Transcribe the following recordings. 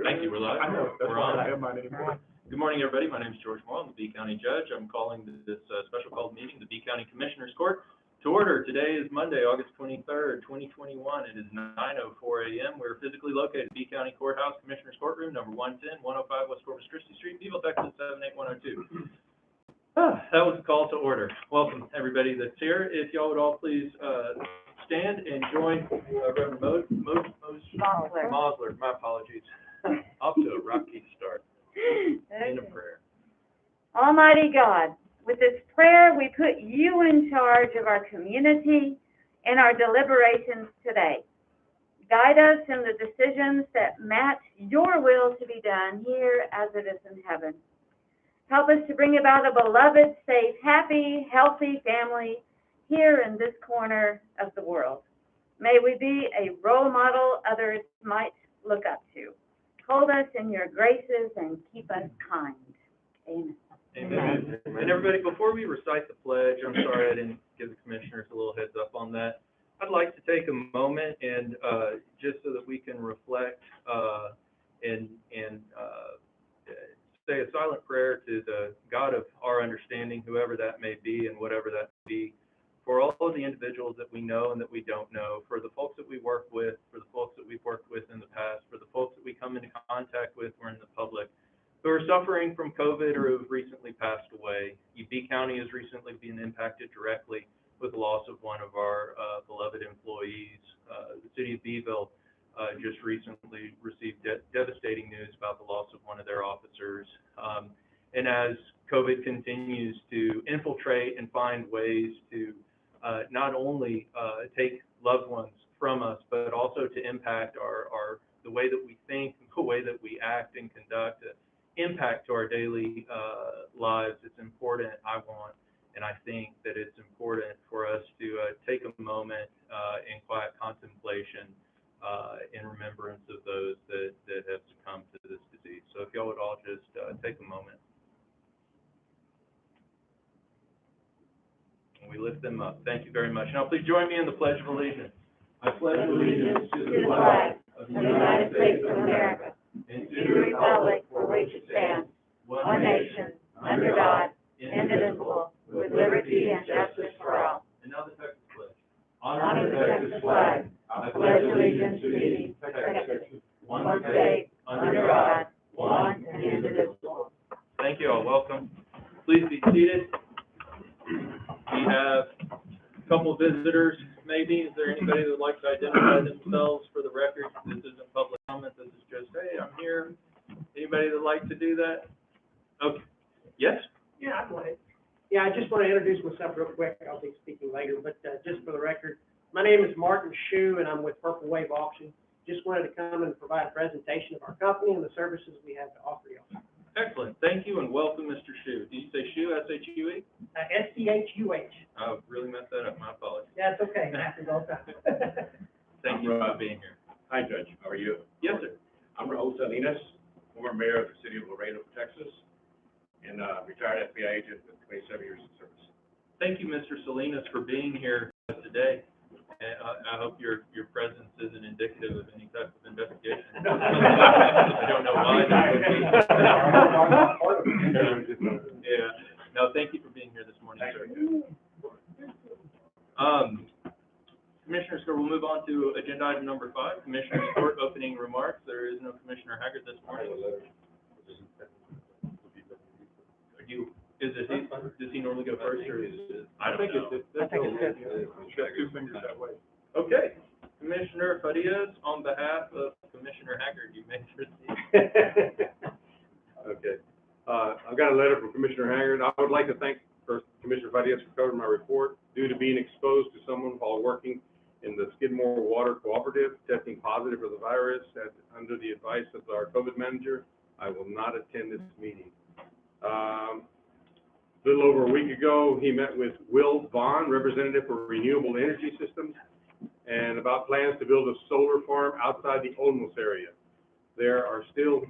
Thank you. We're live. I know. That's We're why on. I have mine anymore. Good morning, everybody. My name is George Moore. I'm the B County Judge. I'm calling this special called meeting, the B County Commissioners Court, to order. Today is Monday, August 23rd, 2021. It is 9:04 a.m. We're physically located at B County Courthouse, Commissioners Courtroom, number 110, 105 West Corpus Christi Street, Beeville, Texas 78102. That was a call to order. Welcome, everybody that's here. If y'all would all please stand and join Reverend Mosler. My apologies. Off to a rocky start. In a prayer. Almighty God, with this prayer, we put you in charge of our community and our deliberations today. Guide us in the decisions that match your will to be done here as it is in heaven. Help us to bring about a beloved, safe, happy, healthy family here in this corner of the world. May we be a role model others might look up to. Hold us in your graces and keep us kind. Amen. Amen. And everybody, before we recite the pledge, I'm sorry I didn't give the commissioners a little heads up on that. I'd like to take a moment and just so that we can reflect and say a silent prayer to the God of our understanding, whoever that may be and whatever that may be, for all of the individuals that we know and that we don't know, for the folks that we work with, for the folks that we've worked with in the past, for the folks that we come into contact with or in the public, who are suffering from COVID or who have recently passed away. B County has recently been impacted directly with the loss of one of our beloved employees. The city of Beeville just recently received devastating news about the loss of one of their officers. And as COVID continues to infiltrate and find ways to not only take loved ones from us, but also to impact the way that we think, the way that we act and conduct, impact to our daily lives, it's important, and I think that it's important for us to take a moment in quiet contemplation in remembrance of those that have succumbed to this disease. So if y'all would all just take a moment. And we lift them up. Thank you very much. Now please join me in the Pledge of Allegiance. I pledge allegiance to the flag of the United States of America and to the republic for which it stands, one nation, under God, indivisible, with liberty and justice for all. And now the Texas Pledge. Honor the Texas flag. I pledge allegiance to thee, Texas, one state, under God, one and indivisible. Thank you all. Welcome. Please be seated. We have a couple of visitors, maybe. Is there anybody that would like to identify themselves for the record? This isn't public comment. This is just, hey, I'm here. Anybody that would like to do that? Okay. Yes? Yeah, I want it. Yeah, I just want to introduce myself real quick. I'll be speaking later, but just for the record, my name is Martin Shue, and I'm with Purple Wave Auction. Just wanted to come and provide a presentation of our company and the services we have to offer you. Excellent. Thank you and welcome, Mr. Shue. Did you say Shue, S-H-U-E? S-C-H-U-H. I really messed that up. My apologies. Yeah, it's okay. It happens all the time. Thank you for being here. Hi, Judge. How are you? Yes, sir. I'm Raul Salinas, former mayor of the city of Laredo, Texas, and retired FBI agent with 27 years of service. Thank you, Mr. Salinas, for being here today. And I hope your presence isn't indicative of any type of investigation. I don't know why that would be. Yeah. No, thank you for being here this morning, sir. Commissioners, we'll move on to agenda item number 5, Commissioner's Court opening remarks. There is no Commissioner Haggard this morning. Does he normally go first, or is it? I think it's two fingers that way. Okay. Commissioner Farias, on behalf of Commissioner Haggard, you may proceed. Okay. I've got a letter from Commissioner Haggard. I would like to thank first Commissioner Farias for covering my report. Due to being exposed to someone while working in the Skidmore Water Cooperative, testing positive for the virus, under the advice of our COVID manager, I will not attend this meeting. A little over a week ago, he met with Will Vaughn, representative for Renewable Energy Systems, and about plans to build a solar farm outside the Olmos area. There are still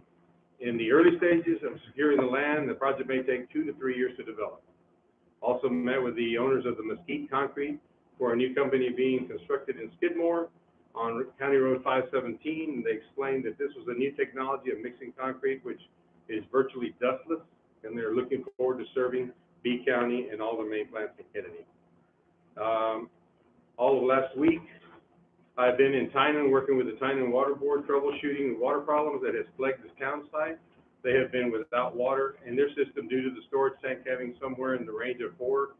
in the early stages of securing the land. The project may take 2 to 3 years to develop. Also met with the owners of the Mesquite Concrete for a new company being constructed in Skidmore. on County Road 517. And they explained that this was a new technology of mixing concrete, which is virtually dustless, and they're looking forward to serving B County and all the main plants in Kennedy. All of last week, I've been in Tynan working with the Tynan Water Board, troubleshooting the water problems that has plagued this town site. They have been without water in their system due to the storage tank having somewhere in the range of 4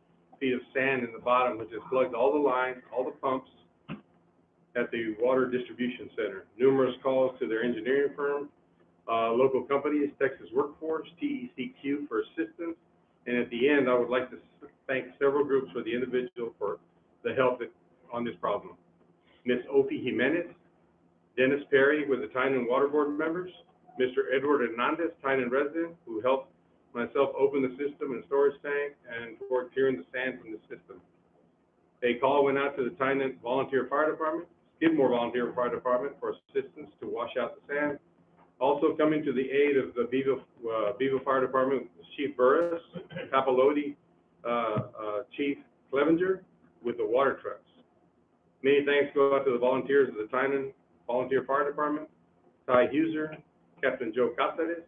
feet of sand in the bottom, which has plugged all the lines, all the pumps at the water distribution center. Numerous calls to their engineering firm, local companies, Texas Workforce, TECQ for assistance. And at the end, I would like to thank several groups for the individual for the help on this problem. Ms. Opie Jimenez, Dennis Perry with the Tynan Water Board members, Mr. Edward Hernandez, Tynan resident, who helped myself open the system and storage tank and for clearing the sand from the system. A call went out to the Tynan Volunteer Fire Department, Skidmore Volunteer Fire Department for assistance to wash out the sand. Also coming to the aid of the Beeville Fire Department, Chief Burris, Capiloti, Chief Clevenger with the water trucks. Many thanks go out to the volunteers of the Tynan Volunteer Fire Department, Ty Huser, Captain Joe Cáceres,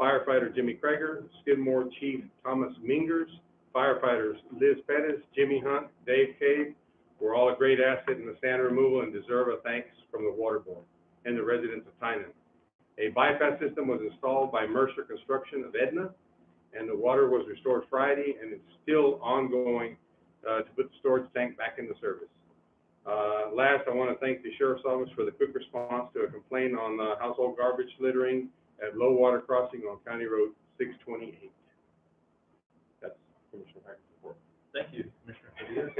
firefighter Jimmy Krager, Skidmore Chief Thomas Mingers, firefighters Liz Pettis, Jimmy Hunt, Dave Cave, were all a great asset in the sand removal and deserve a thanks from the Water Board and the residents of Tynan. A bypass system was installed by Mercer Construction of Edna, and the water was restored Friday, and it's still ongoing to put the storage tank back into service. Last, I want to thank the Sheriff's Office for the quick response to a complaint on household garbage littering at low water crossing on County Road 628. That's Commissioner Hack's report. Thank you, Commissioner Fadias.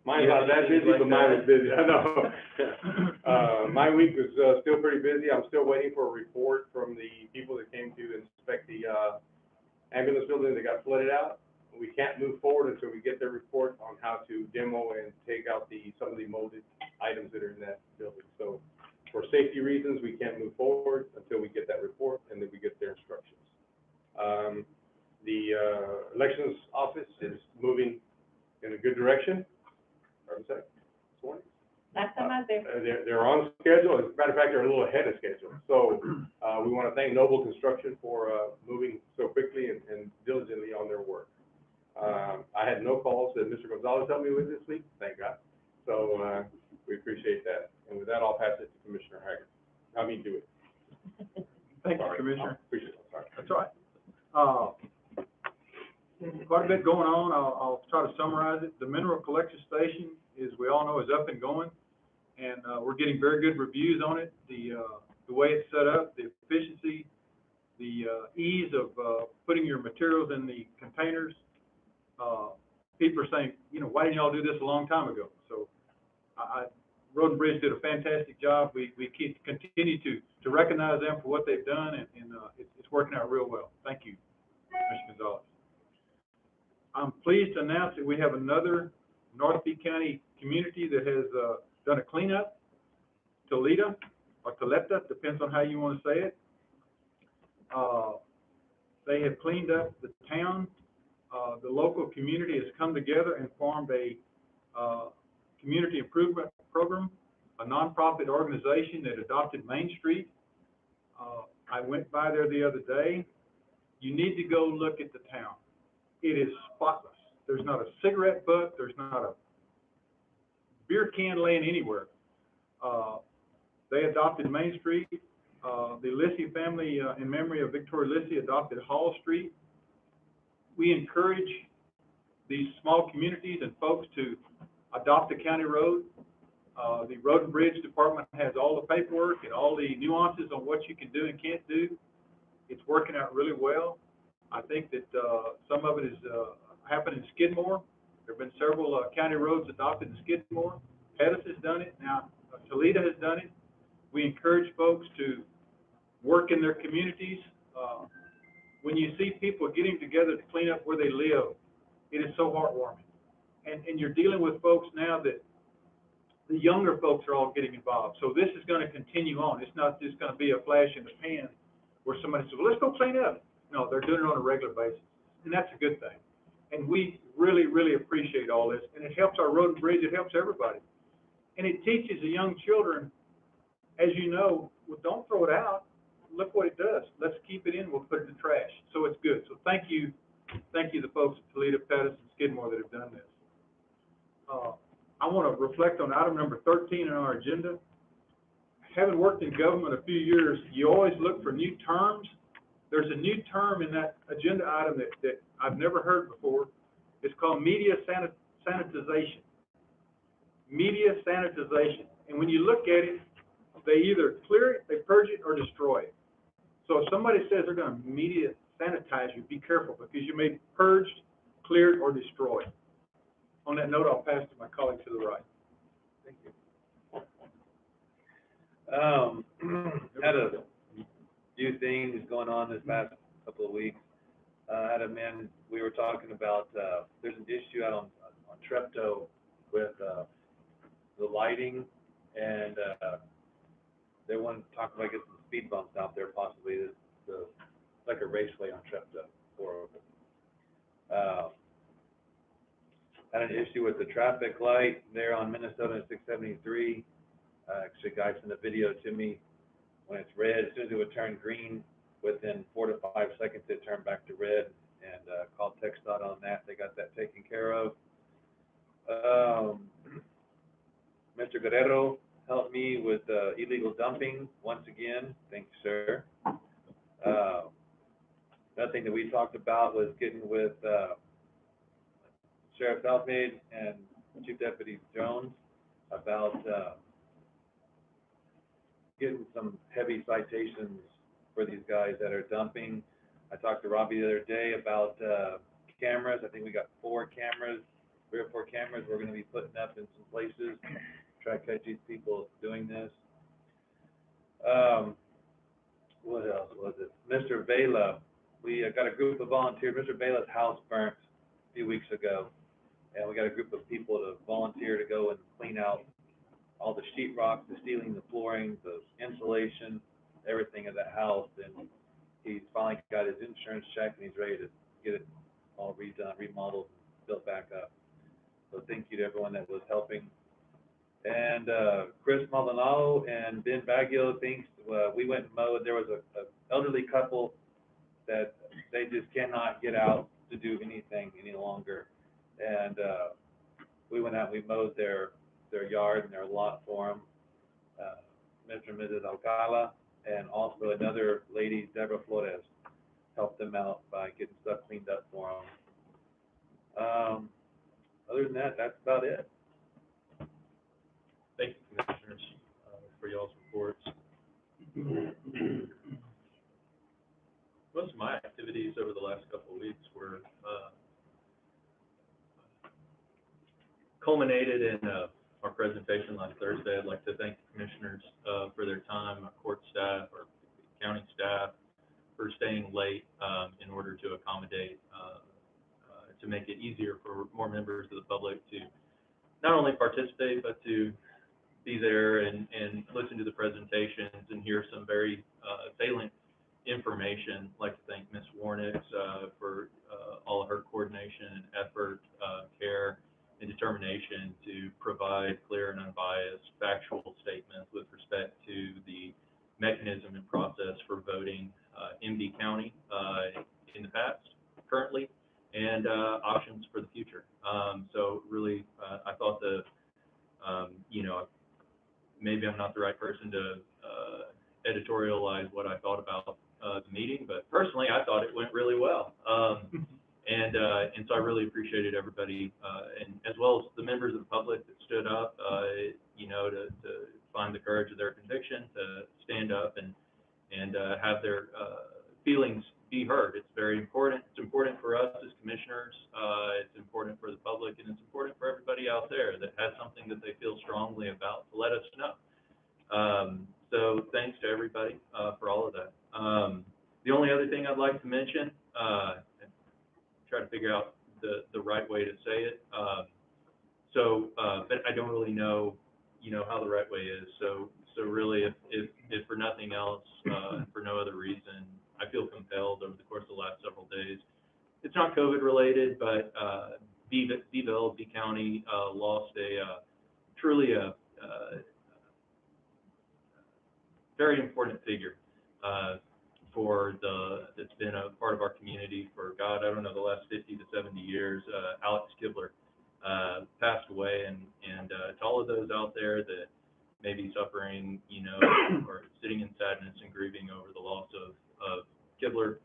Mine's not that busy, but mine was busy. I know. My week was still pretty busy. I'm still waiting for a report from the people that came to inspect the ambulance building that got flooded out. We can't move forward until we get their report on how to demo and take out some of the molded items that are in that building. So for safety reasons, we can't move forward until we get that report and then we get their instructions. The elections office is moving in a good direction. Last time I was there. They're on schedule. As a matter of fact, they're a little ahead of schedule. So we want to thank Noble Construction for moving so quickly and diligently on their work. I had no calls that Mr. Gonzalez helped me with this week, thank God. So we appreciate that. And with that, I'll pass it to Commissioner Haggard. I mean, do it. Thank you, Commissioner. Appreciate it. Sorry. That's all right. Quite a bit going on. I'll try to summarize it. The mineral collection station, as we all know, is up and going, and we're getting very good reviews on it. The way it's set up, the efficiency, the ease of putting your materials in the containers. People are saying, you know, why didn't y'all do this a long time ago? So Road and Bridge did a fantastic job. We continue to recognize them for what they've done, and it's working out real well. Thank you, Mr. Gonzalez. I'm pleased to announce that we have another North Peak County community that has done a cleanup. Toledo, or Toleta, depends on how you want to say it. They have cleaned up the town. The local community has come together and formed a community improvement program, a nonprofit organization that adopted Main Street. I went by there the other day. You need to go look at the town. It is spotless. There's not a cigarette butt. There's not a beer can laying anywhere. They adopted Main Street. The Lissy family, in memory of Victoria Lissy, adopted Hall Street. We encourage these small communities and folks to adopt a county road. The Road and Bridge Department has all the paperwork and all the nuances on what you can do and can't do. It's working out really well. I think that some of it is happened in Skidmore. There have been several county roads adopted in Skidmore. Pettis has done it. Now, Toledo has done it. We encourage folks to work in their communities. When you see people getting together to clean up where they live, it is so heartwarming. And you're dealing with folks now that the younger folks are all getting involved. So this is going to continue on. It's not just going to be a flash in the pan where somebody says, well, let's go clean up. No, they're doing it on a regular basis, and that's a good thing. And we really, really appreciate all this, and it helps our road and bridge. It helps everybody. And it teaches the young children, as you know, well, don't throw it out. Look what it does. Let's keep it in. We'll put it in the trash. So it's good. So thank you, the folks at Toledo, Pettis, and Skidmore that have done this. I want to reflect on item number 13 on our agenda. Having worked in government a few years, you always look for new terms. There's a new term in that agenda item that I've never heard before. It's called media sanitization. Media sanitization. And when you look at it, they either clear it, they purge it, or destroy it. So if somebody says they're going to media sanitize you, be careful, because you may be purged, cleared, or destroyed. On that note, I'll pass to my colleague to the right. Thank you. Had a few things going on this past couple of weeks. We were talking about, there's an issue out on Treptow with the lighting, and they want to talk about getting some speed bumps out there, possibly. It's like a raceway on Treptow. Had an issue with the traffic light there on Minnesota 673. Actually, a guy sent a video to me. When it's red, as soon as it would turn green, within 4 to 5 seconds, it turned back to red. And called TxDOT on that. They got that taken care of. Mr. Guerrero helped me with illegal dumping once again. Thanks, sir. Another thing that we talked about was getting with Sheriff Southmaid and Chief Deputy Jones about getting some heavy citations for these guys that are dumping. I talked to Robbie the other day about cameras. I think we got 3 or 4 cameras we're going to be putting up in some places, try to catch these people doing this. What else was it? Mr. Vela, we got a group of volunteers. Mr. Vela's house burnt a few weeks ago, and we got a group of people to volunteer to go and clean out all the sheetrock, the ceiling, the flooring, the insulation, everything of that house. And he's finally got his insurance check, and he's ready to get it all redone, remodeled, built back up. So thank you to everyone that was helping. And Chris Maldonado and Ben Baggio thinks we went and mowed. There was a elderly couple that they just cannot get out to do anything any longer. And we went out and we mowed their yard and their lot for them. Mr. and Mrs. Alcala, and also another lady, Deborah Flores, helped them out by getting stuff cleaned up for them. Other than that, that's about it. Thank you, Commissioners, for y'all's reports. Most of my activities over the last couple of weeks were culminated in our presentation last Thursday. I'd like to thank the Commissioners for their time, our court staff, our county staff, for staying late in order to accommodate, to make it easier for more members of the public to not only participate, but to be there and listen to the presentations and hear some very salient information. I'd like to thank Ms. Warnix for all of her coordination and effort, care, and determination to provide clear and unbiased factual statements with respect to the mechanism and process for voting in B County in the past, currently, and options for the future. So really, I thought maybe I'm not the right person to editorialize what I thought about the meeting, but personally, I thought it went really well. And so I really appreciated everybody, and as well as the members of the public that stood up, to find the courage of their conviction to stand up and have their feelings be heard. It's very important. It's important for us as commissioners. It's important for the public, and it's important for everybody out there that has something that they feel strongly about to let us know. So thanks to everybody for all of that. The only other thing I'd like to mention, try to figure out the right way to say it. But I don't really know, how the right way is. So really, if for nothing else, for no other reason, I feel compelled over the course of the last several days. It's not COVID related, but Beeville, B County, lost truly a very important figure that's been a part of our community for, God, I don't know, the last 50 to 70 years. Alex Kibler passed away, and to all of those out there that may be suffering, or sitting in sadness and grieving over the loss of Kibler,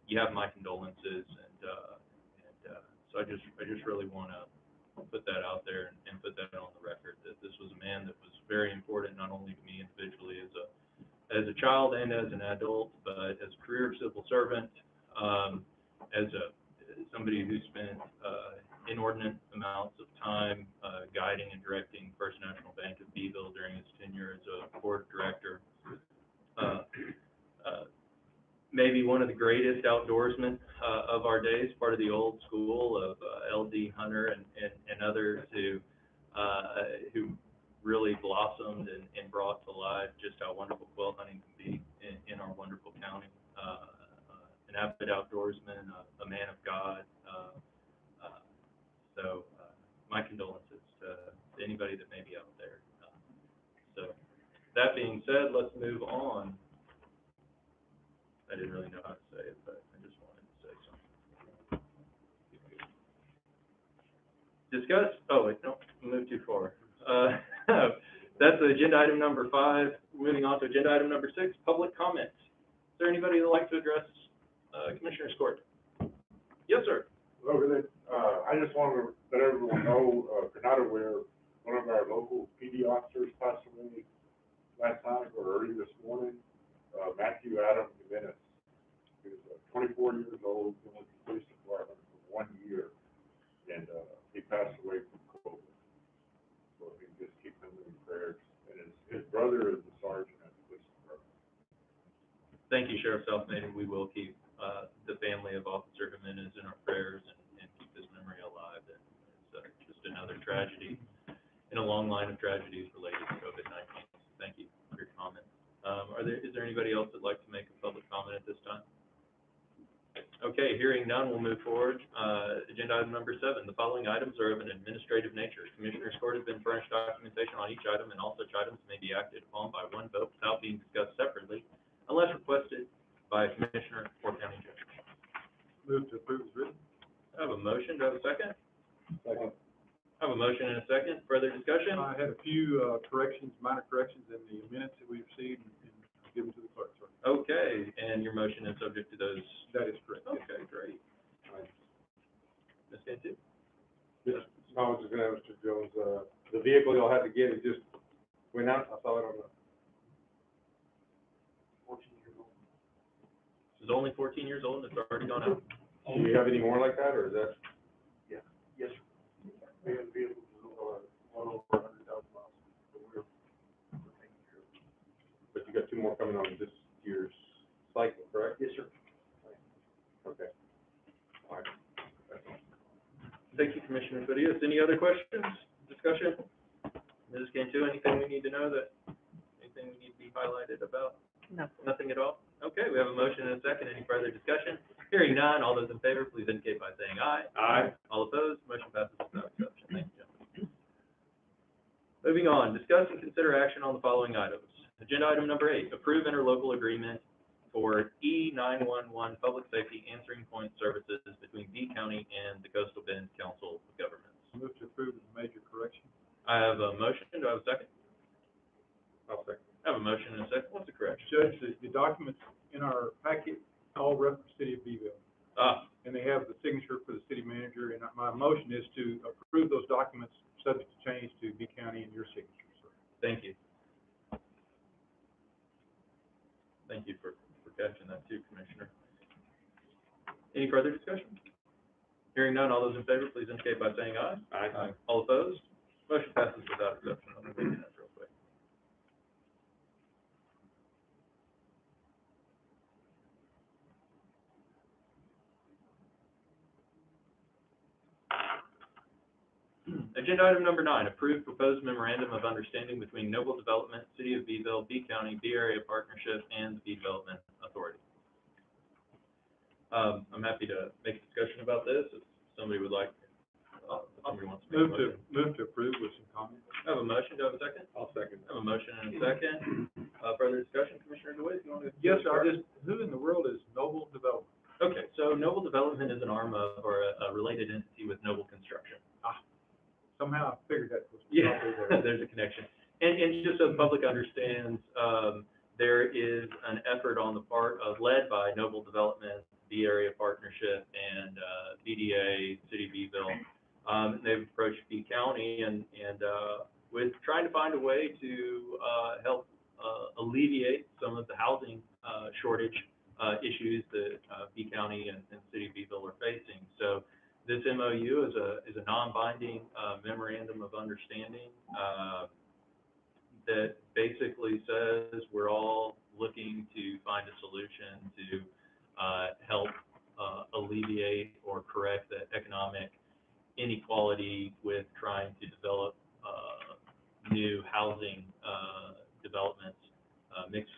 you have my condolences, and so I just really want to put that out there and put that on the record, that this was a man that was very important, not only to me individually as a child and as an adult, but as a career civil servant, as somebody who spent inordinate amounts of time guiding and directing First National Bank of Beeville during his tenure as a board director. Maybe one of the greatest outdoorsmen of our days, part of the old school of L.D. Hunter and others who really blossomed and brought to life just how wonderful quail hunting can be in our wonderful county. An avid outdoorsman, a man of God. So my condolences to anybody that may be out there. So that being said, let's move on. I didn't really know how to say it, but I just wanted to say something. Discuss, oh wait, no, moved too far. That's agenda item number 5. Moving on to agenda item number 6, public comments. Is there anybody that would like to address Commissioner's Court? Yes, sir. Hello, I just want to let everyone know, if you're not aware, one of our local PD officers passed away last night or early this morning, Matthew Adam Jimenez. He was 24 years old, been with the police department for 1 year, and he passed away from COVID. So if you can just keep him in prayers. And his brother is a sergeant at the police department. Thank you, Sheriff Southmaiden. We will keep the family of Officer Jimenez in our prayers and keep his memory alive. And it's just another tragedy in a long line of tragedies related to COVID-19. Thank you for your comment. Is there anybody else that'd like to make a public comment at this time? Okay, hearing none, we'll move forward. Agenda item number 7. The following items are of an administrative nature. Commissioner's Court has been furnished documentation on each item, and all such items may be acted upon by one vote without being discussed separately unless requested by a commissioner or county judge. Move to approve as written. I have a motion. Do I have a second? Second. I have a motion and a second. Further discussion? I had a few corrections, minor corrections in the minutes that we received and given to the clerk, sir. Okay, and your motion is subject to those? That is correct. Okay, great. Ms. Cantu? Yes, I was just gonna have Mr. Jones, the vehicle y'all had to get, it just went out, I saw it on the. 14 years old. This is only 14 years old and it's already gone out? Do you have any more like that, or is that? Yes, sir. We have vehicles well over 100,000 miles. So we're taking care of it. But you got 2 more coming on this year's cycle, correct? Yes, sir. Okay. All right. Thank you, Commissioner Farias. Any other questions, discussion? Ms. Cantu, anything we need to know anything we need to be highlighted about? No. Nothing at all? Okay, we have a motion and a second. Any further discussion? Hearing none, all those in favor, please indicate by saying aye. Aye. All opposed, motion passes without exception. Thank you, gentlemen. Moving on, discuss and consider action on the following items. Agenda item number 8, approve interlocal agreement for E911 public safety answering point services between B County and the Coastal Bend Council of Governments. Move to approve as a major correction. I have a motion. Do I have a second? I'll second. I have a motion and a second. What's the correction? Judge, the documents in our packet all reference City of Beeville, and they have the signature for the city manager, and my motion is to approve those documents subject to change to B County and your signature, sir. Thank you. Thank you for catching that too, Commissioner. Any further discussion? Hearing none, all those in favor, please indicate by saying aye. Aye. All opposed? Motion passes without exception. I'm going to read that real quick. Agenda item number 9, approve proposed memorandum of understanding between Noble Development, City of Beeville, B County, B Area Partnership, and the B Development Authority. I'm happy to make a discussion about this if somebody would like Somebody wants to make a motion. Move to approve with some comments. I have a motion, do I have a second? I'll second. I have a motion and a second. Further discussion, Commissioner DeWitt, you want to? Yes, sir, who in the world is Noble Development? Okay, so Noble Development is an arm of, or a related entity with Noble Construction. Somehow I figured that was. Yeah, probably there. there's a connection. And just so the public understands, there is an effort on the part of, led by Noble Development, the Area Partnership, and BDA, City of Beeville. They've approached B County and with trying to find a way to help alleviate some of the housing shortage issues that B County and City of Beeville are facing. So this MOU is a non-binding memorandum of understanding that basically says we're all looking to find a solution to help alleviate or correct the economic inequality with trying to develop new housing developments, mixed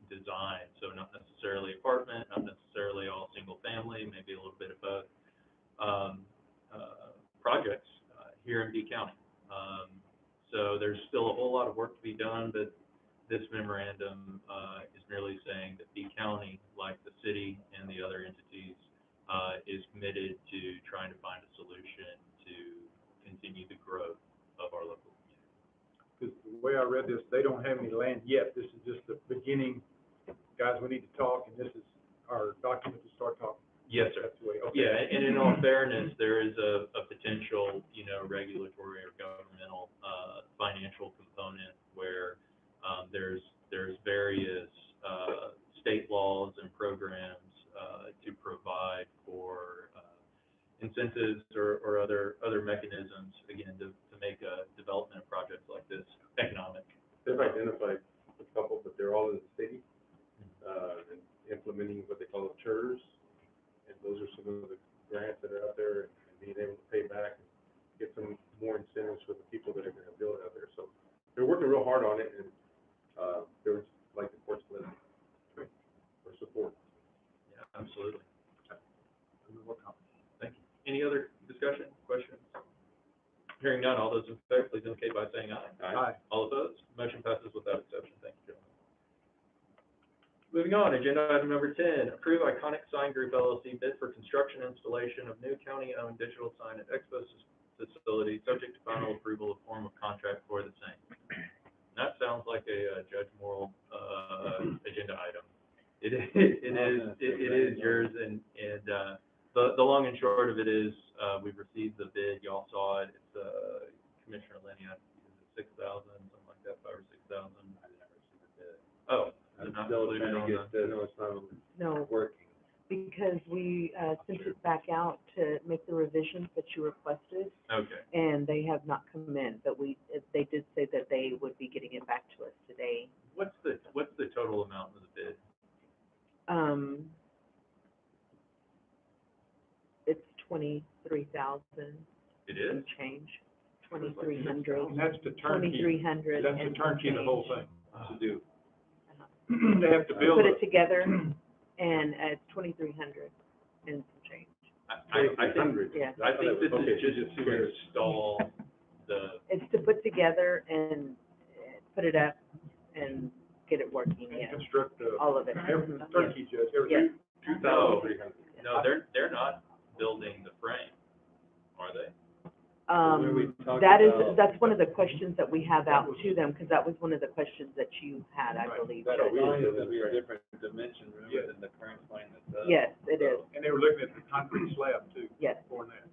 design. So not necessarily apartment, not necessarily all single family, maybe a little bit of both projects here in B County. So there's still a whole lot of work to be done, but this memorandum is merely saying that B County, like the city and the other entities, is committed to trying to find a solution to continue the growth of our local community. Because the way I read this, they don't have any land yet. This is just the beginning. Guys, we need to talk, and this is our document to start talking. Yes, sir. That's the way, okay. Yeah, and in all fairness, there is a potential, regulatory or governmental financial component where there's various state laws and programs to provide for incentives or other mechanisms, again, to make a development of projects like this economic. They've identified a couple, but they're all in the city, and implementing what they call CHERS. And those are some of the grants that are out there, and being able to pay back and get some more incentives for the people that are going to build out there. So they're working real hard on it, and there was like the court's blessing for support. Yeah, absolutely. Thank you. Any other discussion, questions? Hearing none, all those in favor, please indicate by saying aye. Aye. All opposed? Motion passes without exception. Thank you, gentlemen. Moving on, agenda item number 10, approve Iconic Sign Group LLC bid for construction and installation of new county-owned digital sign at Expo facility, subject to final approval of form of contract for the same. That sounds like a Judge Morrill agenda item. It is yours, and the long and short of it is we've received the bid. Y'all saw it. It's Commissioner Lenny. Is it 6,000, something like that, 5,000 or 6,000? I never seen the bid. Oh. I'm still trying to get it's not working. Because we sent it back out to make the revisions that you requested, Okay. and they have not come in, but they did say that they would be getting it back to us today. What's the total amount of the bid? It's 23,000. It is? and change, 2,300. And that's the turnkey. 2,300. That's the turnkey, the whole thing. To do. They have to build Put it. it together, and it's 2,300 and some change. I think, Yeah, I think this is just to install the, it's to put together and put it up and get it working, And yeah, construct the, all of it. every Yes. turnkey, Judge, every. Yes. 2,300. no, they're not building the frame, are they? Where we talked That's one of the questions that we have out to them, because that was one of the questions that you had, I Right. believe. That Judge. sign is gonna be a different dimension, remember, Yes. than the current sign that does. Yes, it is, And they were looking at the concrete slab too, yes. for that.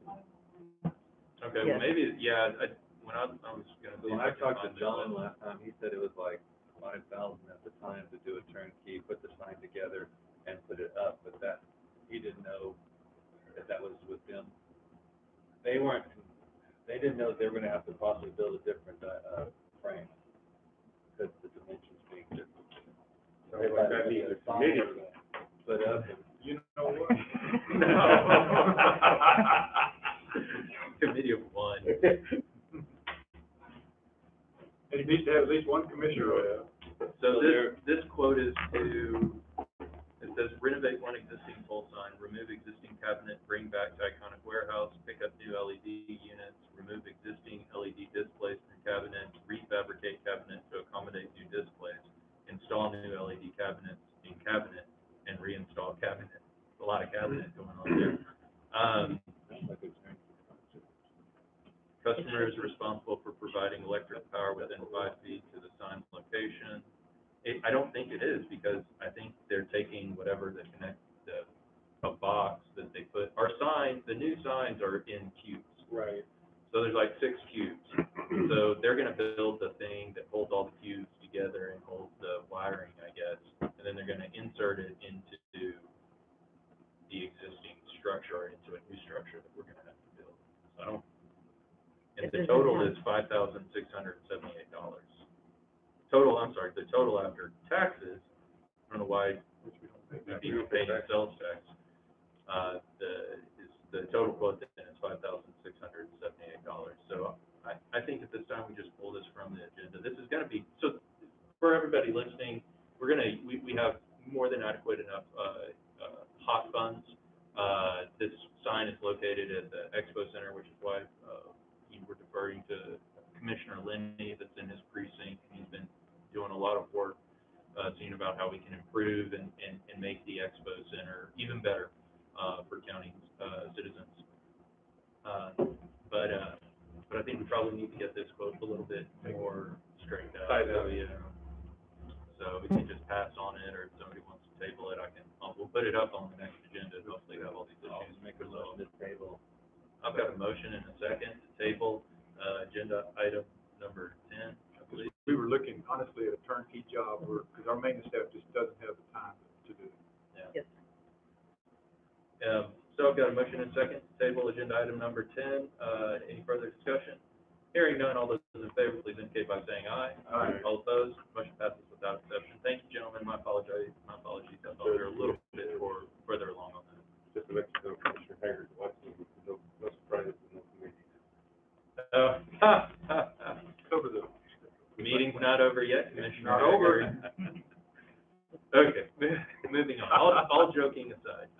Okay, Yes. well, maybe, yeah, when I was gonna. see When if I could talked to find John it. last time, he said it was like 5,000 at the time to do a turnkey, put the sign together and put it up, but that, he didn't know that was with them. They didn't know they were gonna have to possibly build a different, frame, because the dimensions being different. So like that means the committee. Put up and. You know what? Committee of one. And it needs to have at least one commissioner. So this quote is to says renovate one existing pole sign, remove existing cabinet, bring back to iconic warehouse, pick up new LED units, remove existing LED displays from cabinet, refabricate cabinet to accommodate new displays, install new LED cabinets in cabinet, and reinstall cabinet. A lot of cabinet going on there. Customer is responsible for providing electric power within 5 feet to the sign's location. I don't think it is, because I think they're taking whatever that connects a box that they put, our signs, the new signs are in cubes. Right. So there's like 6 cubes. So they're gonna build the thing that holds all the cubes together and holds the wiring, I guess. And then they're gonna insert it into the existing structure, or into a new structure that we're gonna have to build. So I don't, and the total is $5,678. Total, I'm sorry, the total after taxes, I don't know why we'd be paying sales tax. The total quote then is $5,678. So I think at this time we just pull this from the agenda. This is gonna be, so for everybody listening, we have more than adequate enough, hot funds. This sign is located at the Expo Center, which is why, you were deferring to Commissioner Linney, that's in his precinct. He's been doing a lot of work, seeing about how we can improve and make the Expo Center even better, for county, citizens. But I think we probably need to get this quote a little bit more straightened out. So, yeah. So we can just pass on it, or if somebody wants to table it, we'll put it up on the next agenda, and hopefully have all these issues. Make a motion to table. I've got a motion and a second to table, agenda item number 10, I believe. We were looking honestly at a turnkey job, because our maintenance staff just doesn't have the time to do it. Yeah. Yes. So I've got a motion and a second to table agenda item number 10. Any further discussion? Hearing none, all those in favor, please indicate by saying aye. Aye. All opposed, motion passes without exception. Thank you, gentlemen. My apologies. I thought we were a little bit further along on that. Just to let you know, Commissioner Haggard, no surprises, no committee. Over the Meeting's not over yet, Commissioner. Not over. Okay, moving on. All joking aside,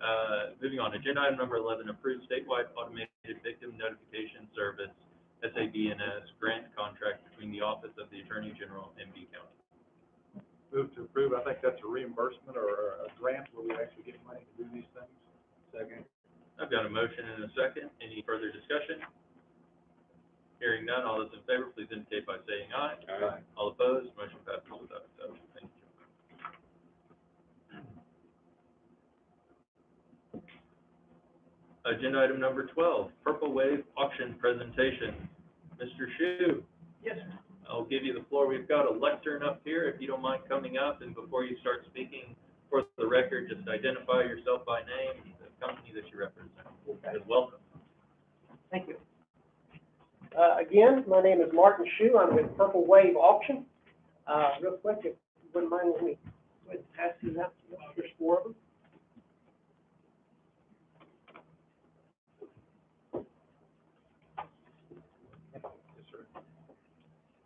moving on. Agenda item number 11, approved statewide automated victim notification service, SABNS, grant contract between the Office of the Attorney General and B County. move to approve. I think that's a reimbursement or a grant where we actually get money to do these things. Second. I've got a motion and a second. Any further discussion? Hearing none, all those in favor, please indicate by saying aye. Aye. All opposed, motion passes without exception. Thank you. Agenda item number 12, Purple Wave auction presentation. Mr. Shu, Yes, I'll give you the floor. We've got a lectern up here, if you don't mind coming up, and before you start speaking, for the record, just identify yourself by name and the company that you represent. Okay. And welcome. Thank you. Again, my name is Martin Shu. I'm with Purple Wave Auction. Real quick, if you wouldn't mind, let me go ahead and pass these out. There's 4 of them.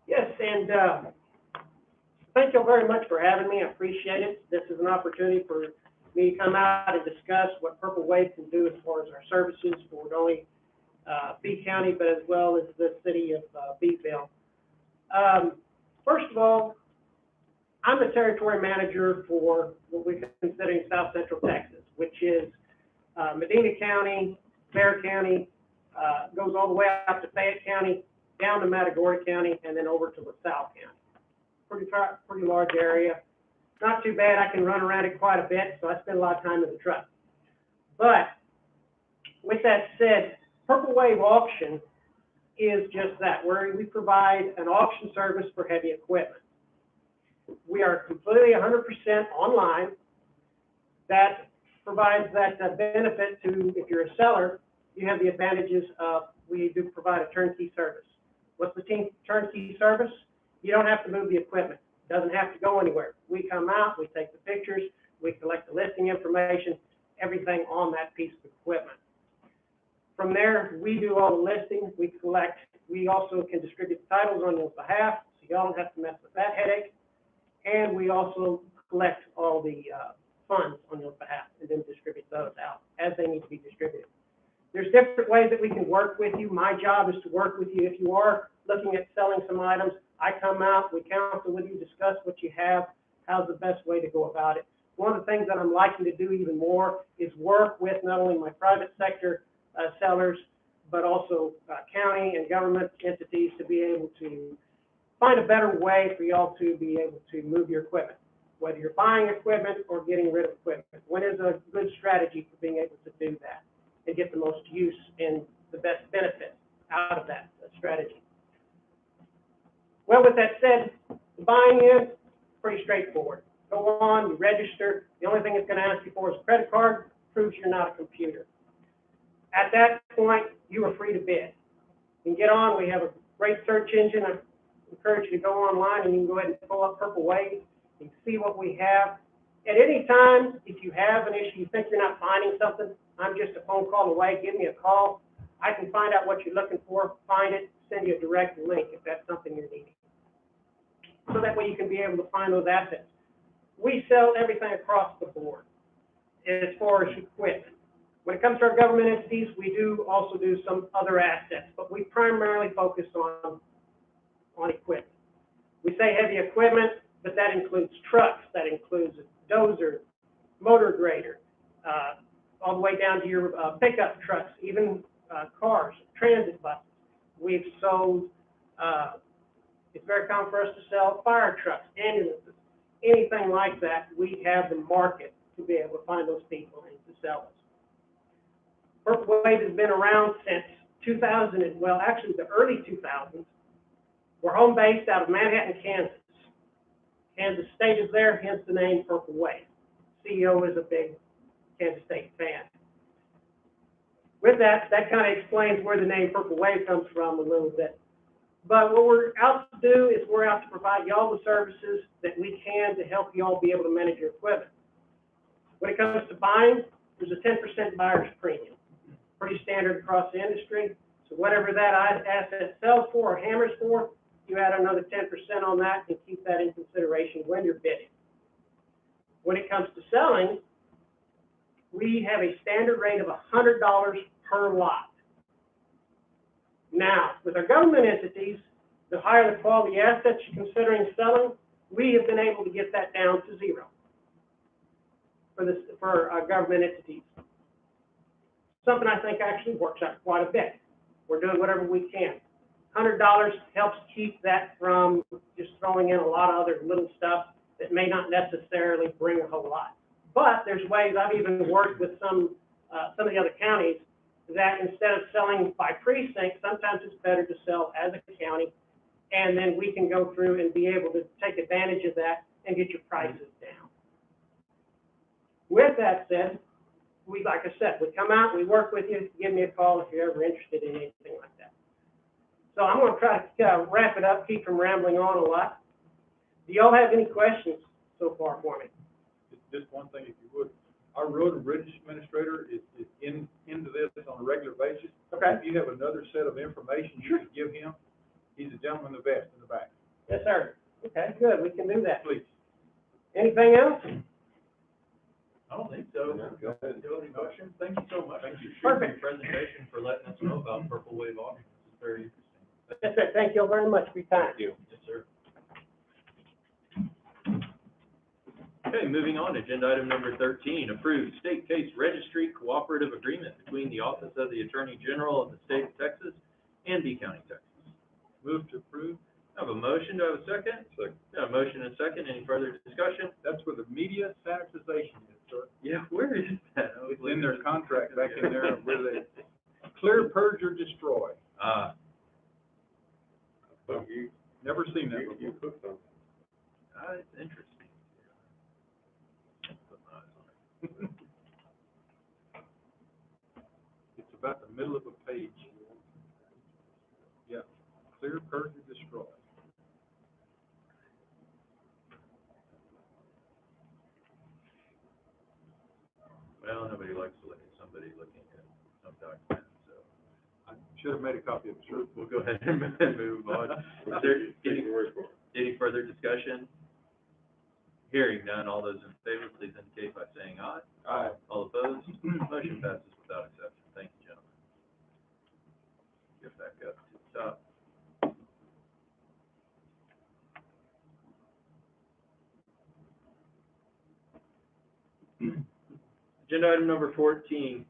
Yes, and thank you very much for having me. I appreciate it. This is an opportunity for me to come out and discuss what Purple Wave can do as far as our services for not only B County, but as well as the city of Beeville. First of all, I'm the territory manager for what we're considering South Central Texas, which is Medina County, Bexar County, goes all the way up to Fayette County, down to Matagorda County, and then over to LaSalle County. Pretty large area. Not too bad. I can run around it quite a bit, so I spend a lot of time in the truck. But with that said, Purple Wave Auction is just that, where we provide an auction service for heavy equipment. We are completely 100% online. That provides that benefit to, if you're a seller, you have the advantages of, we do provide a turnkey service. What's the turnkey service? You don't have to move the equipment. It doesn't have to go anywhere. We come out, we take the pictures, we collect the listing information, everything on that piece of equipment. From there, we do all the listings, we collect, we also can distribute the titles on your behalf, so y'all don't have to mess with that headache. And we also collect all the funds on your behalf and then distribute those out as they need to be distributed. There's different ways that we can work with you. My job is to work with you. If you are looking at selling some items, I come out, we counsel with you, discuss what you have, how's the best way to go about it. One of the things that I'm liking to do even more is work with not only my private sector sellers, but also county and government entities to be able to find a better way for y'all to be able to move your equipment, whether you're buying equipment or getting rid of equipment. What is a good strategy for being able to do that and get the most use and the best benefit out of that strategy? Well, with that said, the buying in, pretty straightforward. Go on, you register. The only thing it's going to ask you for is a credit card, proves you're not a computer. At that point, you are free to bid. You can get on. We have a great search engine. I encourage you to go online and you can go ahead and pull up Purple Wave. You can see what we have. At any time, if you have an issue, you think you're not finding something, I'm just a phone call away. Give me a call. I can find out what you're looking for, find it, send you a direct link if that's something you're needing. So that way you can be able to find those assets. We sell everything across the board as far as equipment. When it comes to our government entities, we do also do some other assets, but we primarily focus on equipment. We say heavy equipment, but that includes trucks, that includes a dozer, motor grader, all the way down to your pickup trucks, even cars, transit buses. We've sold, it's very common for us to sell fire trucks, ambulances, anything like that. We have the market to be able to find those people and to sell us. Purple Wave has been around since 2000, well, actually the early 2000s. We're home based out of Manhattan, Kansas. Kansas State is there, hence the name Purple Wave. CEO is a big Kansas State fan. With that, that kind of explains where the name Purple Wave comes from a little bit. But what we're out to do is we're out to provide y'all the services that we can to help y'all be able to manage your equipment. When it comes to buying, there's a 10% buyer's premium. Pretty standard across the industry. So whatever that asset sells for or hammers for, you add another 10% on that and keep that in consideration when you're bidding. When it comes to selling, we have a standard rate of $100 per lot. Now, with our government entities, the higher the quality assets you're considering selling, we have been able to get that down to zero for our government entities. Something I think actually works out quite a bit. We're doing whatever we can. $100 helps keep that from just throwing in a lot of other little stuff that may not necessarily bring a whole lot. But there's ways. I've even worked with some of the other counties that instead of selling by precinct, sometimes it's better to sell as a county, and then we can go through and be able to take advantage of that and get your prices down. With that said, like I said, we come out, we work with you. Give me a call if you're ever interested in anything like that. So I'm going to try to wrap it up, keep from rambling on a lot. Do y'all have any questions so far for me? Just one thing, if you would. Our road and bridge administrator is into this on a regular basis. Okay. If you have another set of information you can give him, he's a gentleman of the best in the back. Yes, sir. Okay, good. We can do that. Please. Anything else? I don't think so. Go ahead. Any questions? Thank you so much. Thank you. Perfect. Presentation for letting us know about Purple Wave Auction. It's very interesting. Yes, sir. Thank you all very much for your time. Thank you. Yes, sir. Okay, moving on, agenda item number 13, approved state case registry cooperative agreement between the Office of the Attorney General of the State of Texas and B County, Texas. Move to approve. I have a motion, do I have a second? Second. Yeah, a motion and a second, any further discussion? That's where the media sanitization is, sir. Yeah, where is that? It's in their contract back in there where they clear, purge, or destroy. Ah, So you, Never seen that you before. cooked something. it's interesting. Put my eyes on it. It's about the middle of a page. Yeah, clear, purge, or destroy. Well, nobody likes to look at somebody looking at some document, so I should have made a copy of it, sir. we'll go ahead and move on. Is there any further discussion? Hearing none, all those in favor, please indicate by saying aye. Aye. All opposed, motion passes without exception. Thank you, gentlemen. Get back up to the top. Agenda item number 14,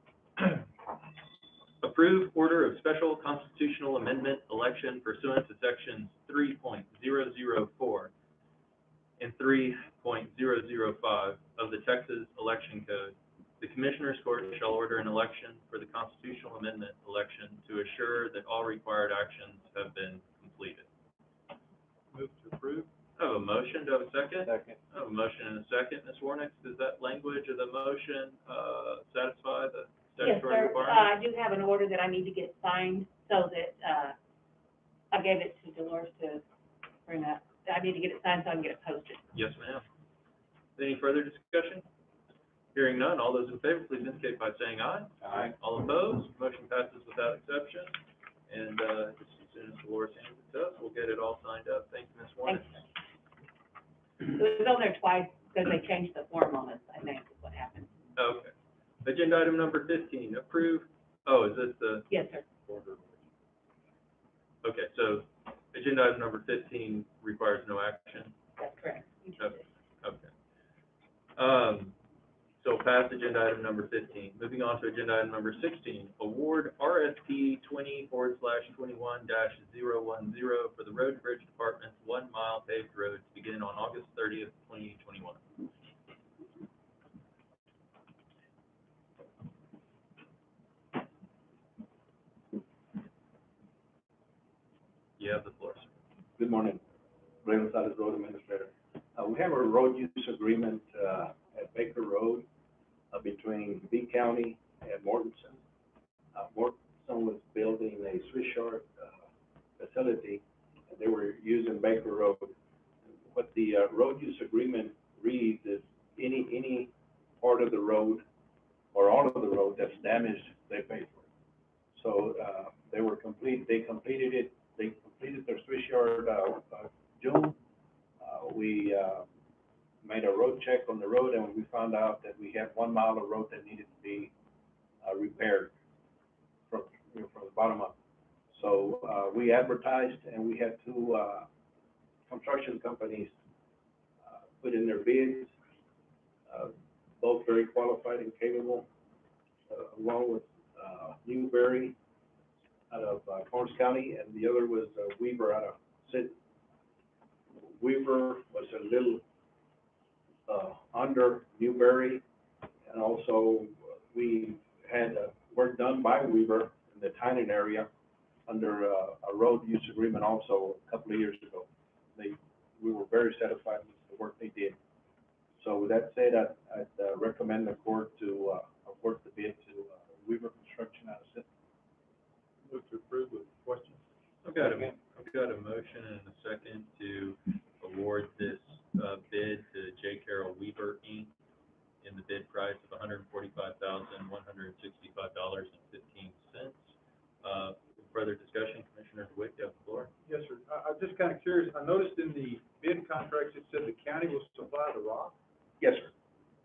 approve order of special constitutional amendment election pursuant to sections 3.004 and 3.005 of the Texas Election Code. The Commissioners Court shall order an election for the constitutional amendment election to assure that all required actions have been completed. Move to approve. I have a motion. Do I have a second? Second. I have a motion and a second. Ms. Warnick, does that language of the motion satisfy the Yes, statutory sir. requirement? I do have an order that I need to get signed, so that, I gave it to Dolores to bring up. I need to get it signed so I can get it posted. Yes, ma'am. Any further discussion? Hearing none, all those in favor, please indicate by saying aye. Aye. All opposed, motion passes without exception. And just as soon as Dolores hands it to us, we'll get it all signed up. Thank you, Ms. Warnick. It was on there twice because they changed the form on us, I think, is what happened. Okay. Agenda item number 15, approve, oh, is this the Yes, sir. order? Okay, so agenda item number 15 requires no action. That's correct. You just Okay. did. Okay. So pass agenda item number 15. Moving on to agenda item number 16, award RFP 20/21-010 for the Road and Bridge Department's 1 mile paved road to begin on August 30th, 2021. You have the floor, sir. Good morning, Ray Gonzalez, Road Administrator. We have a road use agreement at Baker Road between B County and Mortensen. Mortensen was building a Swiss yard facility, and they were using Baker Road. What the road use agreement reads is any part of the road or all of the road that's damaged, they pay for it. So they completed it. They completed their Swiss yard June. We made a road check on the road, and we found out that we had 1 mile of road that needed to be repaired from the bottom up. So we advertised, and we had 2 construction companies put in their bids, both very qualified and capable, along with Newberry out of Torrance County, and the other was Weaver out of Sid. Weaver was a little under Newberry, and also we had work done by Weaver in the Tynan area under a road use agreement also a couple of years ago. We were very satisfied with the work they did. So with that said, I'd recommend the court to award the bid to Weaver Construction out of Sid. Move to approve with questions. I've got a motion and a second to award this bid to J. Carroll Weaver, Inc. in the bid price of $145,165.15. Further discussion, Commissioner DeWitt, you have the floor. Yes, sir. I'm just kind of curious. I noticed in the bid contracts, it said the county will supply the rock. Yes, sir.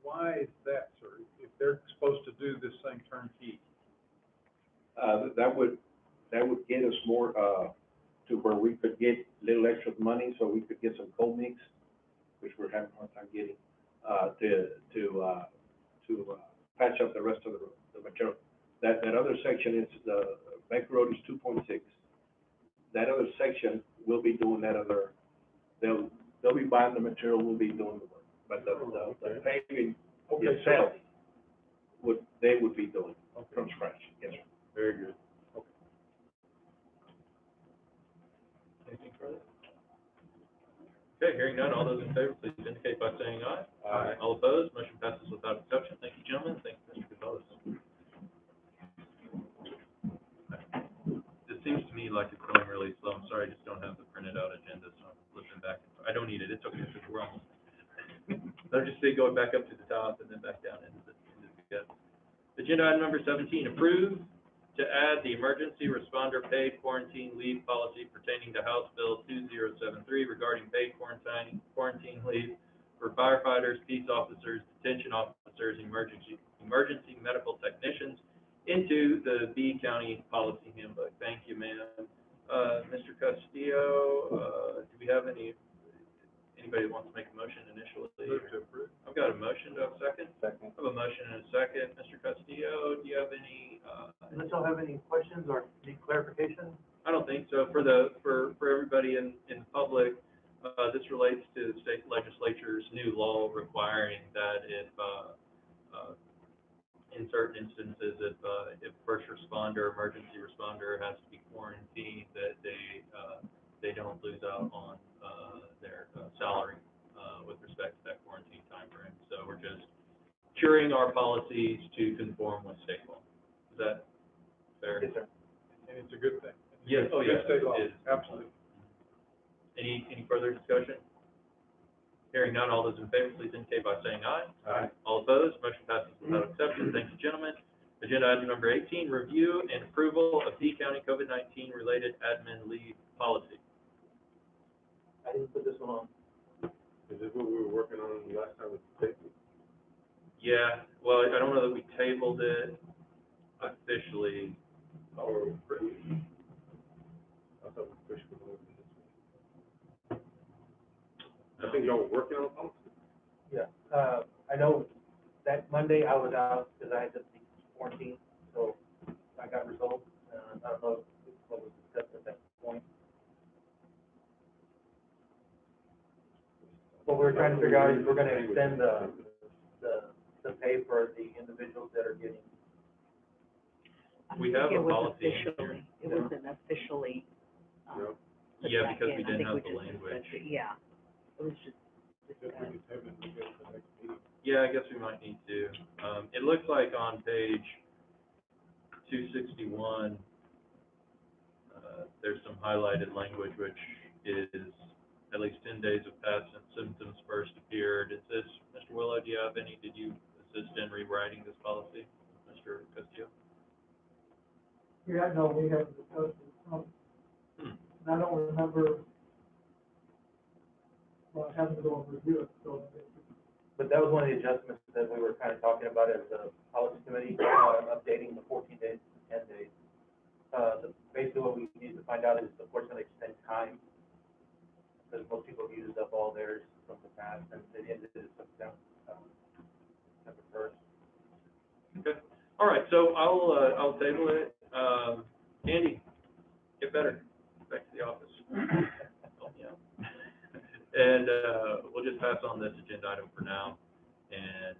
Why is that, sir? If they're supposed to do this thing turnkey? That would get us more to where we could get a little extra money, so we could get some coal mix, which we're having a hard time getting, to patch up the rest of the material. That other section is the Baker Road is 2.6. That other section will be doing that other. They'll be buying the material. We'll be doing the work, but the paving itself they would be doing from scratch. Yes, sir. Very good. Anything further? Okay, hearing none, all those in favor, please indicate by saying aye. Aye. All opposed, motion passes without exception. Thank you, gentlemen. Thank you, Mr. Gonzalez. It seems to me like it's going really slow. I'm sorry, I just don't have the printed out agenda, so I'm flipping back. I don't need it. It's okay, because we're almost. I'll just see going back up to the top and then back down into the gut. Agenda item number 17, approve to add the emergency responder paid quarantine leave policy pertaining to House Bill 2073 regarding paid quarantine leave for firefighters, peace officers, detention officers, emergency medical technicians into the B County Policy Handbook. Thank you, ma'am. Mr. Castillo, do we have anybody that wants to make a motion initially? Move to approve. I've got a motion. Do I have a second? Second. I have a motion and a second. Mr. Castillo, do you have any, Does y'all have any questions or any clarification? I don't think so. For everybody in the public, this relates to the state legislature's new law requiring that if, in certain instances, if first responder, emergency responder has to be quarantined, that they don't lose out on, their salary, with respect to that quarantine time frame. So we're just curing our policies to conform with state law. Is that fair? Yes, sir. And it's a good thing. Yes, oh, yes, Good state law, it is. absolutely. Any further discussion? Hearing none, all those in favor, please indicate by saying aye. Aye. All opposed, motion passes without exception. Thank you, gentlemen. Agenda item number 18, review and approval of D County COVID-19 related admin leave policy. I didn't put this one on. Is this what we were working on last time with the state? Yeah, well, I don't know that we tabled it officially. Or, I thought we pushed it over this week. I think y'all were working on policy. Yeah, I know that Monday I was out because I had to be quarantined, so I got results. I don't know what was discussed at that point. What we're trying to figure out is we're gonna extend the pay for the individuals that are getting. We have a It was policy in here. officially, it wasn't officially, No. put Yeah, back because in. we I didn't think have we the just language. discussed it. Yeah, it was just If we discussed. could have it, we get the next meeting. Yeah, I guess we might need to. It looks like on page 261, there's some highlighted language, which is at least 10 days have passed since symptoms first appeared. Is this, Mr. Willow, do you have any, did you assist in rewriting this policy, Mr. Castillo? Yeah, no, we haven't discussed it. I don't remember, well, having to go and review it, so. But that was one of the adjustments that we were kind of talking about as the policy committee, updating the 14 days to 10 days. Basically what we need to find out is, of course, going to extend time, because most people have used up all theirs from the past, and it ended in September 1st. Okay. All right, so I'll table it. Andy, get better. Back to the office. Help me out. And we'll just pass on this agenda item for now and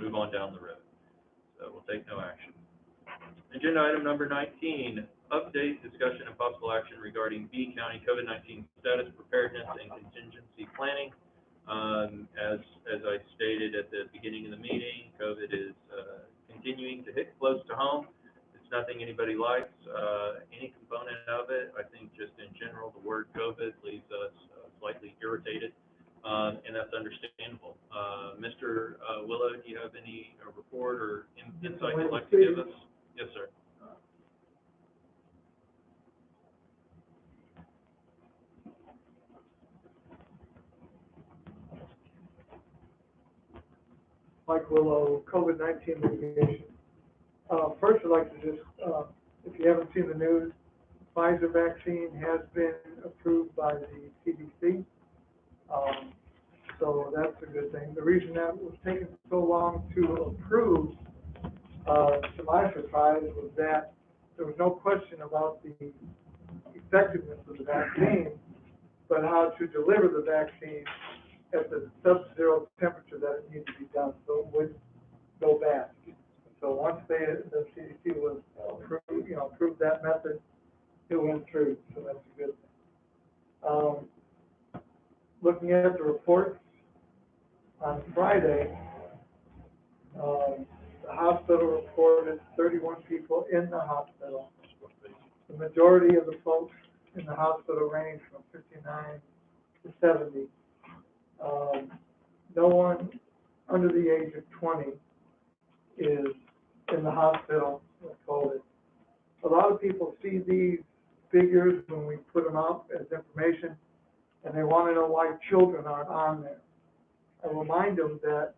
move on down the road. So we'll take no action. Agenda item number 19, update, discussion, and possible action regarding B County COVID-19 status, preparedness, and contingency planning. As I stated at the beginning of the meeting, COVID is continuing to hit close to home. It's nothing anybody likes, any component of it. I think just in general, the word COVID leaves us slightly irritated, and that's understandable. Mr. Willow, do you have any report or insight you'd like to give us? Yes, sir. Mike Willow, COVID-19 mitigation. First, I'd like to just, if you haven't seen the news, Pfizer vaccine has been approved by the CDC. So that's a good thing. The reason that was taking so long to approve, to my surprise, was that there was no question about the effectiveness of the vaccine, but how to deliver the vaccine at the sub-zero temperature that it needs to be done, so it wouldn't go bad. So once the CDC was approved that method, it went through, so that's a good thing. Looking at the reports, on Friday, the hospital reported 31 people in the hospital. The majority of the folks in the hospital range from 59 to 70. No one under the age of 20 is in the hospital with COVID. A lot of people see these figures when we put them out as information, and they want to know why children aren't on there. I remind them that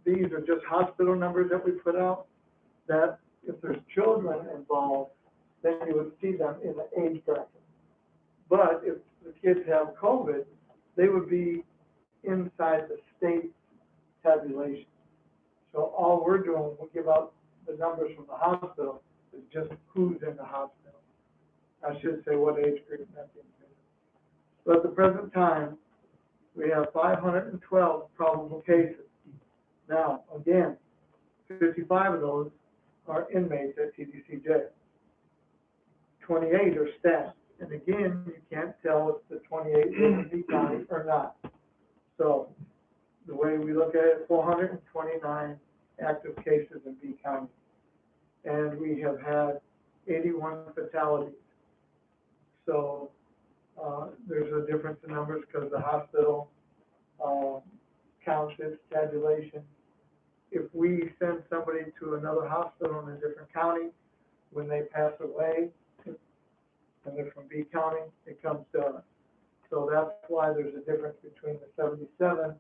these are just hospital numbers that we put out, that if there's children involved, then you would see them in the age bracket. But if the kids have COVID, they would be inside the state tabulation. So all we're doing when we give out the numbers from the hospital is just who's in the hospital. I should say what age group that's in. So at the present time, we have 512 probable cases. Now, again, 55 of those are inmates at TDC jail. 28 are staff. And again, you can't tell if the 28 is in B County or not. So the way we look at it, 429 active cases in B County. And we have had 81 fatalities. So there's a difference in numbers because the hospital counts its tabulation. If we send somebody to another hospital in a different county, when they pass away, and they're from B County, it comes to us. So that's why there's a difference between the 77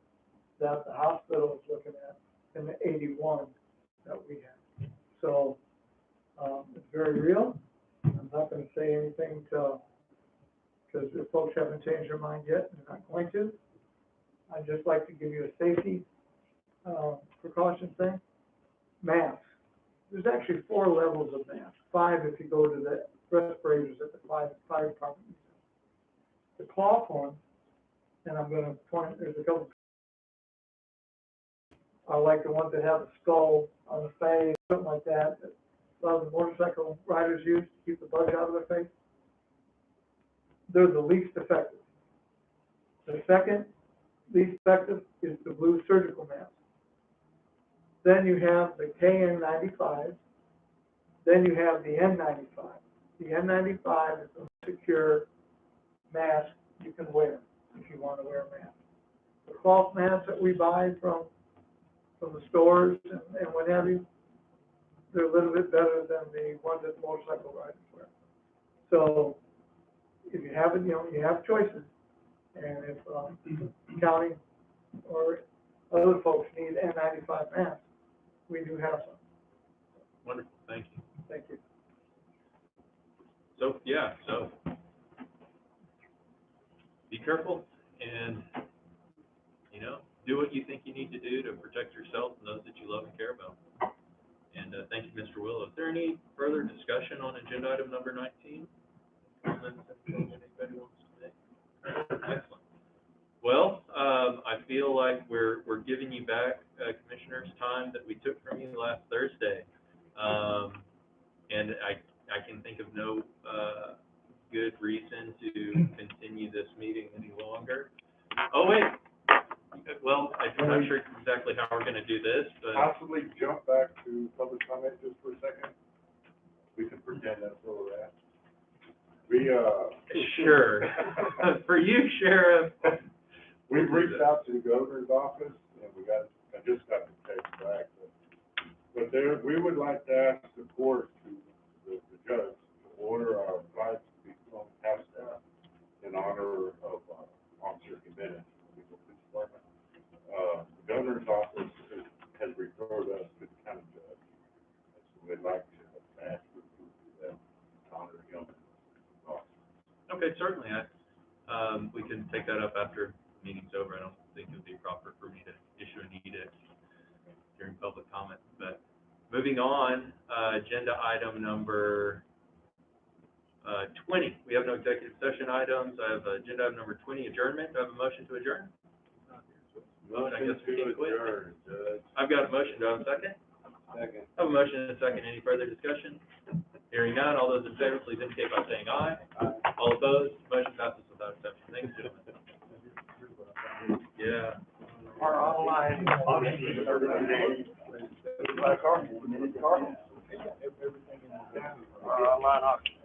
that the hospital is looking at and the 81 that we have. So it's very real. I'm not going to say anything till, because if folks haven't changed their mind yet, they're not going to. I'd just like to give you a safety precaution thing. Masks. There's actually 4 levels of masks. 5 if you go to the respirators at the fire department. The cloth ones, and I'm going to point, there's a couple. I like the ones that have a skull on the face, something like that. A lot of the motorcycle riders use to keep the bug out of their face. They're the least effective. The second least effective is the blue surgical mask. Then you have the KN95. Then you have the N95. The N95 is a secure mask you can wear if you want to wear a mask. The cloth masks that we buy from the stores and what have you, they're a little bit better than the ones that motorcycle riders wear. So if you have it, you have choices. And if county or other folks need N95 masks, we do have some. Wonderful, thank you. Thank you. So, yeah, so be careful and, do what you think you need to do to protect yourself and those that you love and care about. And thank you, Mr. Willow. Is there any further discussion on agenda item number 19? Comments, anything anybody wants to make? Excellent. Well, I feel like we're giving you back, Commissioners, time that we took from you last Thursday. And I can think of no good reason to continue this meeting any longer. Oh, wait. Well, I'm not sure exactly how we're going to do this, but... Possibly jump back to public comment just for a second. We can pretend that's where we're at. Sure. For you, Sheriff. We've reached out to the governor's office, and I just got the text back. But we would like to ask the court, the judge, to order our flags to be flown past staff in honor of Officer Jimenez. The governor's office has referred us to the county judge. So we'd like to ask for them to honor him. Okay, certainly. We can take that up after the meeting's over. I don't think it would be proper for me to issue an edict during public comment. But moving on, agenda item number 20. We have no executive session items. I have agenda item number 20, adjournment. Do I have a motion to adjourn? Motion I guess we can to quit. adjourn, Judge. I've got a motion. Do I have a second? Second. I have a motion and a second. Any further discussion? Hearing none, all those in favor, please indicate by saying aye. All opposed, motion passes without exception. Thanks, gentlemen. Yeah. Our online auction. Our online auction.